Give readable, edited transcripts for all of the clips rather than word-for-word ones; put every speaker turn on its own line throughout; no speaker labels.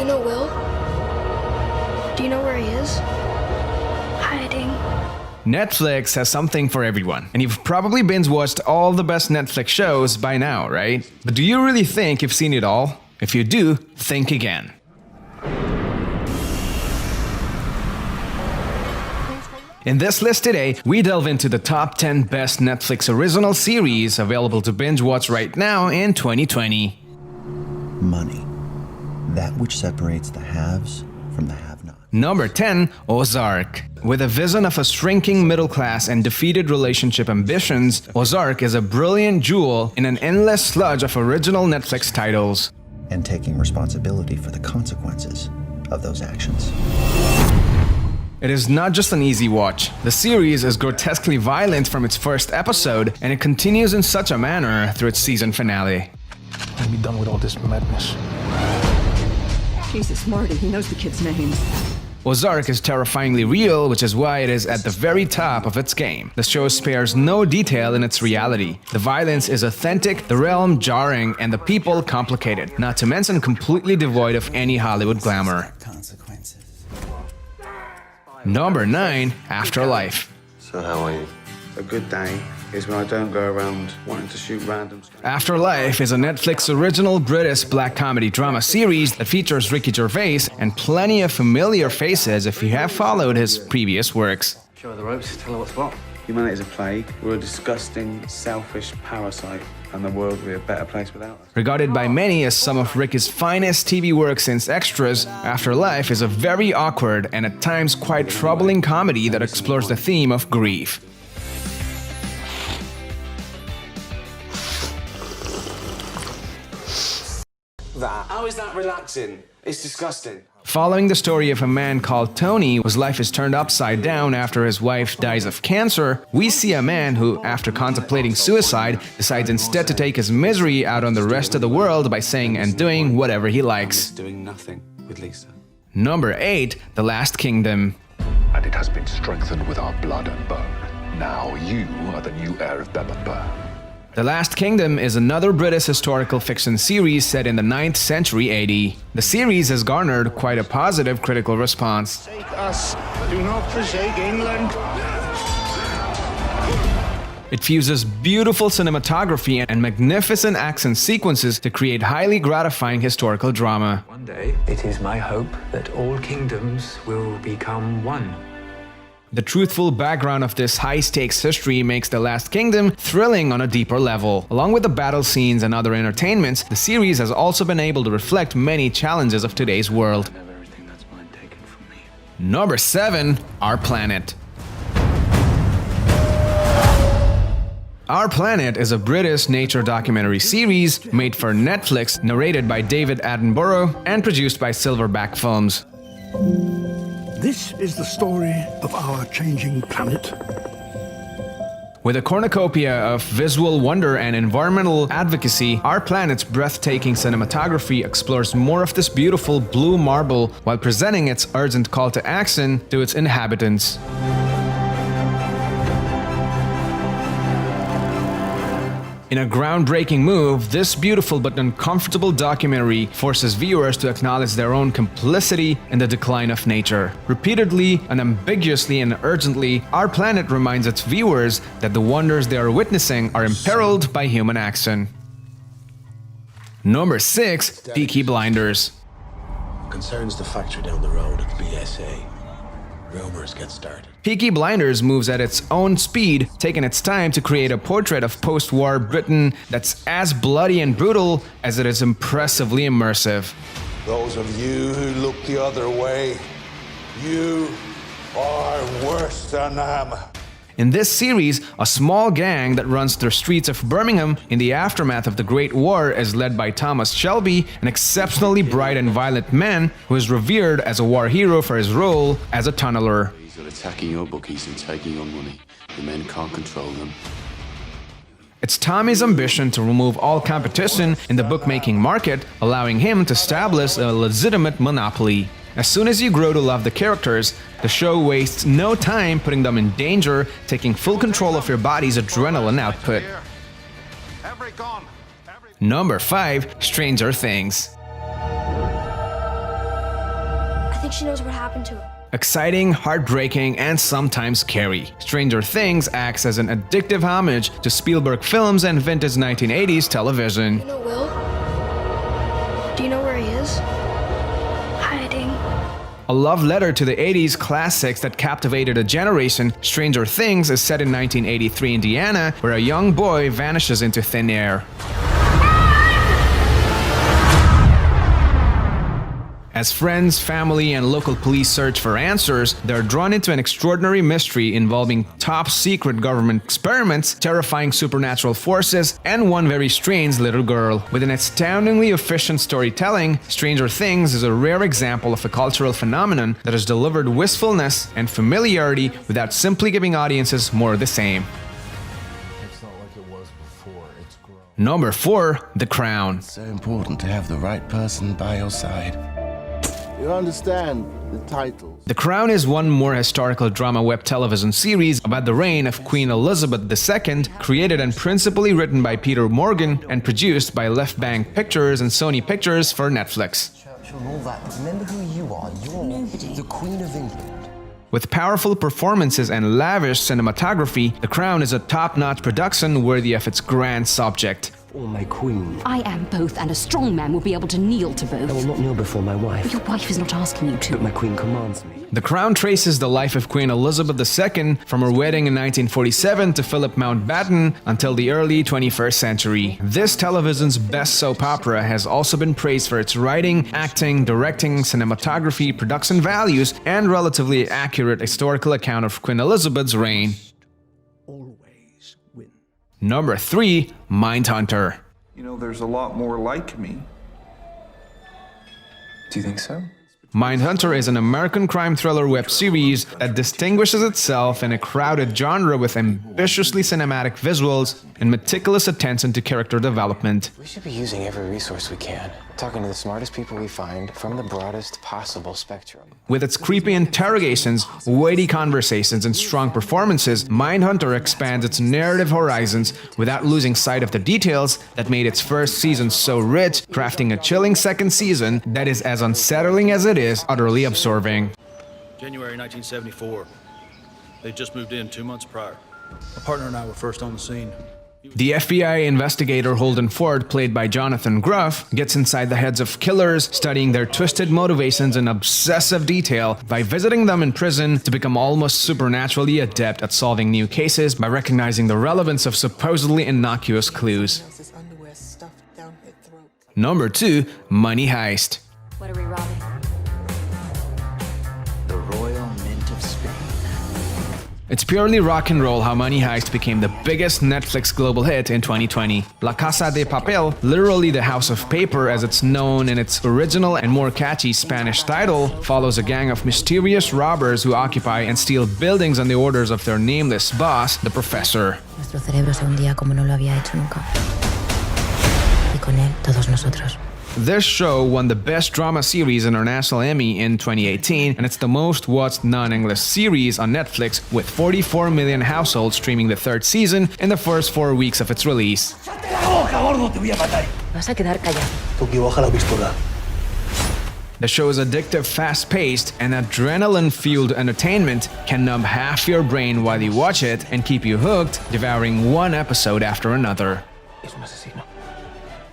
you know Will? Do you know where he is? Hiding.
Netflix has something for everyone, and you've probably binge-watched all the best Netflix shows by now, right? But do you really think you've seen it all? If you do, think again. In this list today, we delve into the top 10 best Netflix original series available to binge-watch right now in 2020.
Money. That which separates the haves from the have-nots.
Number 10, Ozark. With a vision of a shrinking middle class and defeated relationship ambitions, Ozark is a brilliant jewel in an endless sludge of original Netflix titles.
And taking responsibility for the consequences of those actions.
It is not just an easy watch. The series is grotesquely violent from its first episode, and it continues in such a manner through its season finale.
I'll be done with all this madness.
Jesus, Marty, he knows the kids' names.
Ozark is terrifyingly real, which is why it is at the very top of its game. The show spares no detail in its reality. The violence is authentic, the realm jarring, and the people complicated, not to mention completely devoid of any Hollywood glamour. Number 9, Afterlife.
So how are you?
A good day is when I don't go around wanting to shoot random.
Afterlife is a Netflix original British black comedy drama series that features Ricky Gervais and plenty of familiar faces if you have followed his previous works.
Show her the ropes, tell her what's what. Humanity is a plague. We're a disgusting, selfish parasite, and the world would be a better place without us.
Regarded by many as some of Ricky's finest TV work since Extras, Afterlife is a very awkward and at times quite troubling comedy that explores the theme of grief.
How is that relaxing? It's disgusting.
Following the story of a man called Tony, whose life is turned upside down after his wife dies of cancer, we see a man who, after contemplating suicide, decides instead to take his misery out on the rest of the world by saying and doing whatever he likes.
Doing nothing with Lisa.
Number 8, The Last Kingdom.
And it has been strengthened with our blood and bone. Now you are the new heir of Bebbanburg.
The Last Kingdom is another British historical fiction series set in the 9th century AD. The series has garnered quite a positive critical response.
Forsake us, do not forsake England.
It fuses beautiful cinematography and magnificent action sequences to create highly gratifying historical drama.
One day, it is my hope that all kingdoms will become one.
The truthful background of this high-stakes history makes The Last Kingdom thrilling on a deeper level. Along with the battle scenes and other entertainments, the series has also been able to reflect many challenges of today's world. Number 7, Our Planet. Our Planet is a British nature documentary series made for Netflix, narrated by David Attenborough and produced by Silverback Films.
This is the story of our changing planet.
With a cornucopia of visual wonder and environmental advocacy, Our Planet's breathtaking cinematography explores more of this beautiful blue marble while presenting its urgent call to action to its inhabitants. In a groundbreaking move, this beautiful but uncomfortable documentary forces viewers to acknowledge their own complicity in the decline of nature. Repeatedly, unambiguously, and urgently, Our Planet reminds its viewers that the wonders they are witnessing are imperiled by human action. Number 6, Peaky Blinders.
Concerns the factory down the road at the BSA. Rumors get started.
Peaky Blinders moves at its own speed, taking its time to create a portrait of post-war Britain that's as bloody and brutal as it is impressively immersive.
Those of you who look the other way, you are worse than them.
In this series, a small gang that runs the streets of Birmingham in the aftermath of the Great War is led by Thomas Shelby, an exceptionally bright and violent man who is revered as a war hero for his role as a tunneler.
They're attacking your bookies and taking your money. The men can't control them.
It's Tommy's ambition to remove all competition in the bookmaking market, allowing him to establish a legitimate monopoly. As soon as you grow to love the characters, the show wastes no time putting them in danger, taking full control of your body's adrenaline output. Number 5, Stranger Things.
think she knows what happened to him.
Exciting, heartbreaking, and sometimes scary. Stranger Things acts as an addictive homage to Spielberg films and vintage 1980s television.
You know Will? Do you know where he is? Hiding.
A love letter to the 80s classics that captivated a generation, Stranger Things is set in 1983 Indiana, where a young boy vanishes into thin air. As friends, family, and local police search for answers, they're drawn into an extraordinary mystery involving top-secret government experiments, terrifying supernatural forces, and one very strange little girl. With an astoundingly efficient storytelling, Stranger Things is a rare example of a cultural phenomenon that has delivered wistfulness and familiarity without simply giving audiences more of the same.
It's not like it was before, it's grown.
Number 4. The Crown.
It's so important to have the right person by your side. You understand the title.
The Crown is one more historical drama web television series about the reign of Queen Elizabeth II, created and principally written by Peter Morgan and produced by Left Bank Pictures and Sony Pictures for Netflix.
Churchill and all that, but remember who you are. You're the Queen of England.
With powerful performances and lavish cinematography, The Crown is a top-notch production worthy of its grand subject.
Or my queen.
I am both, and a strong man will be able to kneel to both.
I will not kneel before my wife.
Your wife is not asking you to.
But my queen commands me.
The Crown traces the life of Queen Elizabeth II from her wedding in 1947 to Philip Mountbatten until the early 21st century. This television's best soap opera has also been praised for its writing, acting, directing, cinematography, production values, and relatively accurate historical account of Queen Elizabeth's reign.
Always win.
Number 3. Mindhunter.
You know, there's a lot more like me.
Do you think so?
Mindhunter is an American crime thriller web series that distinguishes itself in a crowded genre with ambitiously cinematic visuals and meticulous attention to character development.
We should be using every resource we can, talking to the smartest people we find from the broadest possible spectrum.
With its creepy interrogations, weighty conversations, and strong performances, Mindhunter expands its narrative horizons without losing sight of the details that made its first season so rich, crafting a chilling second season that is as unsettling as it is utterly absorbing.
January 1974. They just moved in 2 months prior. My partner and I were first on the scene.
The FBI investigator Holden Ford, played by Jonathan Groff, gets inside the heads of killers, studying their twisted motivations in obsessive detail by visiting them in prison to become almost supernaturally adept at solving new cases by recognizing the relevance of supposedly innocuous clues. Number 2. Money Heist.
What are we robbing?
The Royal Mint of Spain.
It's purely rock and roll how Money Heist became the biggest Netflix global hit in 2020. La Casa de Papel, literally the House of Paper as it's known in its original and more catchy Spanish title, follows a gang of mysterious robbers who occupy and steal buildings on the orders of their nameless boss, the Professor.
Nuestro cerebro se hundía como no lo había hecho nunca. Y con él, todos nosotros.
This show won the Best Drama Series International Emmy in 2018, and it's the most watched non-English series on Netflix, with 44 million households streaming the third season in the first 4 weeks of its release.
Vas a quedar callado.
The show's addictive, fast-paced, and adrenaline-fueled entertainment can numb half your brain while you watch it and keep you hooked, devouring one episode after another.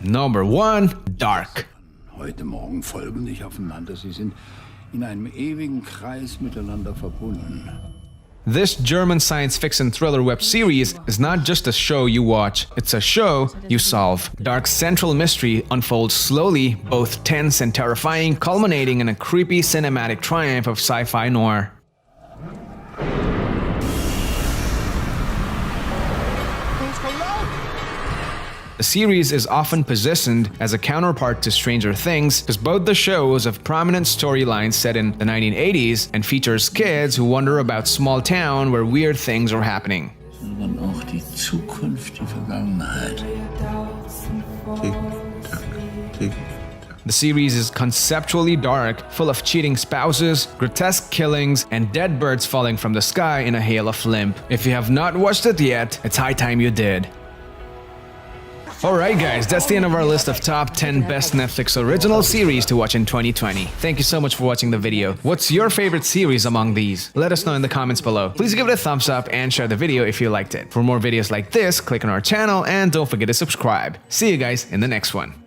Number 1. Dark.
Heute Morgen folgen nicht aufeinander. Sie sind in einem ewigen Kreis miteinander verbunden.
This German science fiction thriller web series is not just a show you watch, it's a show you solve. Dark's central mystery unfolds slowly, both tense and terrifying, culminating in a creepy cinematic triumph of sci-fi noir. The series is often positioned as a counterpart to Stranger Things, because both the shows have prominent storylines set in the 1980s and features kids who wonder about small town where weird things are happening.
Sondern auch die Zukunft, die Vergangenheit.
The series is conceptually dark, full of cheating spouses, grotesque killings, and dead birds falling from the sky in a hail of limp. If you have not watched it yet, it's high time you did. Alright guys, that's the end of our list of top 10 best Netflix original series to watch in 2020. Thank you so much for watching the video. What's your favorite series among these? Let us know in the comments below. Please give it a thumbs up and share the video if you liked it. For more videos like this, click on our channel and don't forget to subscribe. See you guys in the next one.